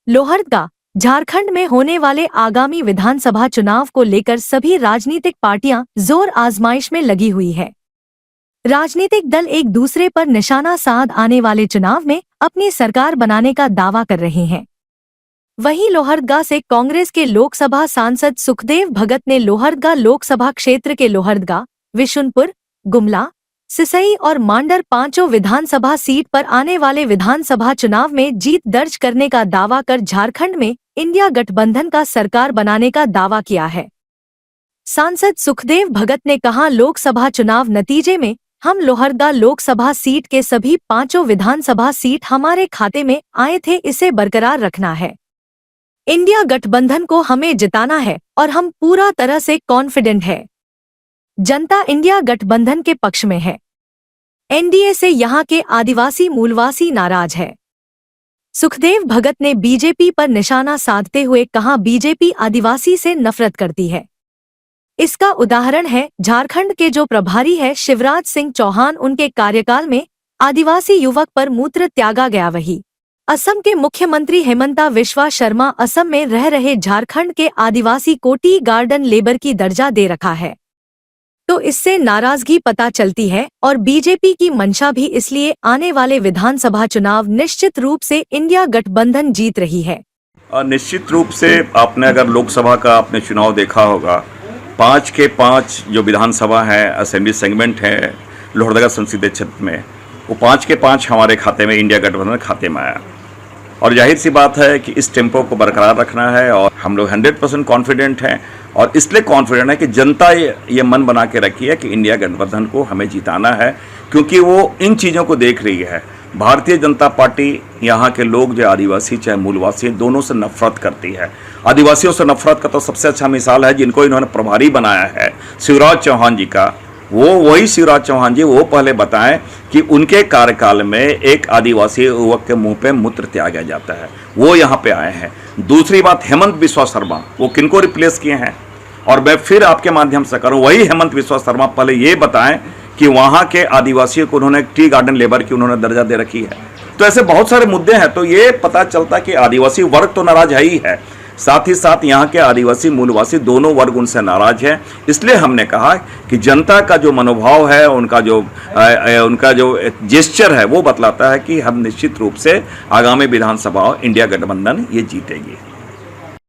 लोहरदगा झारखंड में होने वाले आगामी विधानसभा चुनाव को लेकर सभी राजनीतिक पार्टियां जोर आजमाइश में लगी हुई है। राजनीतिक दल एक दूसरे पर निशाना साध आने वाले चुनाव में अपनी सरकार बनाने का दावा कर रहे हैं। वहीं लोहरदगा से कांग्रेस के लोकसभा सांसद सुखदेव भगत ने लोहरदगा लोकसभा क्षेत्र के लोहरदगा, विशुनपुर, गुमला, सिसई और मांडर पांचों विधानसभा सीट पर आने वाले विधानसभा चुनाव में जीत दर्ज करने का दावा कर झारखंड में इंडिया गठबंधन का सरकार बनाने का दावा किया है। सांसद सुखदेव भगत ने कहा, लोकसभा चुनाव नतीजे में हम लोहरदगा लोकसभा सीट के सभी पांचों विधानसभा सीट हमारे खाते में आए थे, इसे बरकरार रखना है। इंडिया गठबंधन को हमें जिताना है और हम पूरा तरह से कॉन्फिडेंट है। जनता इंडिया गठबंधन के पक्ष में है। एनडीए से यहाँ के आदिवासी मूलवासी नाराज है। सुखदेव भगत ने बीजेपी पर निशाना साधते हुए कहा, बीजेपी आदिवासी से नफरत करती है। इसका उदाहरण है झारखंड के जो प्रभारी है शिवराज सिंह चौहान, उनके कार्यकाल में आदिवासी युवक पर मूत्र त्यागा गया। वही असम के मुख्यमंत्री हेमंता बिस्वा शर्मा असम में रह रहे झारखंड के आदिवासी को टी गार्डन लेबर की दर्जा दे रखा है। तो इससे नाराजगी पता चलती है और बीजेपी की मंशा भी इसलिए आने वाले विधानसभा चुनाव निश्चित रूप से इंडिया गठबंधन जीत रही है। निश्चित रूप से आपने अगर लोकसभा का आपने चुनाव देखा होगा, 5 के 5 जो विधानसभा है, असेंबली सेगमेंट है लोहरदगा संसदीय क्षेत्र में, वो 5 के 5 हमारे खाते में, इंडिया गठबंधन खाते में आया। और जाहिर सी बात है कि इस टेम्पो को बरकरार रखना है और हम लोग 100% कॉन्फिडेंट हैं। और इसलिए कॉन्फिडेंट है कि जनता ये मन बना के रखी है कि इंडिया गठबंधन को हमें जिताना है, क्योंकि वो इन चीज़ों को देख रही है। भारतीय जनता पार्टी यहाँ के लोग जो आदिवासी चाहे मूलवासी दोनों से नफरत करती है। आदिवासियों से नफरत का तो सबसे अच्छा मिसाल है जिनको इन्होंने प्रभारी बनाया है शिवराज चौहान जी का। वही शिवराज चौहान जी वो पहले बताएं कि उनके कार्यकाल में एक आदिवासी युवक के मुंह पे मूत्र त्यागा जाता है, वो यहाँ पे आए हैं। दूसरी बात, हेमंत बिस्वा शर्मा वो किनको रिप्लेस किए हैं, और मैं फिर आपके माध्यम से करूँ, वही हेमंत बिस्वा शर्मा पहले ये बताएं कि वहाँ के आदिवासियों को उन्होंने टी गार्डन लेबर की उन्होंने दर्जा दे रखी है। तो ऐसे बहुत सारे मुद्दे हैं। तो ये पता चलता कि आदिवासी वर्ग तो नाराज है ही है, साथ ही साथ यहाँ के आदिवासी मूलवासी दोनों वर्ग उनसे नाराज हैं। इसलिए हमने कहा कि जनता का जो मनोभाव है, उनका जो जेस्चर है, वो बतलाता है कि हम निश्चित रूप से आगामी विधानसभा इंडिया गठबंधन ये जीतेगी।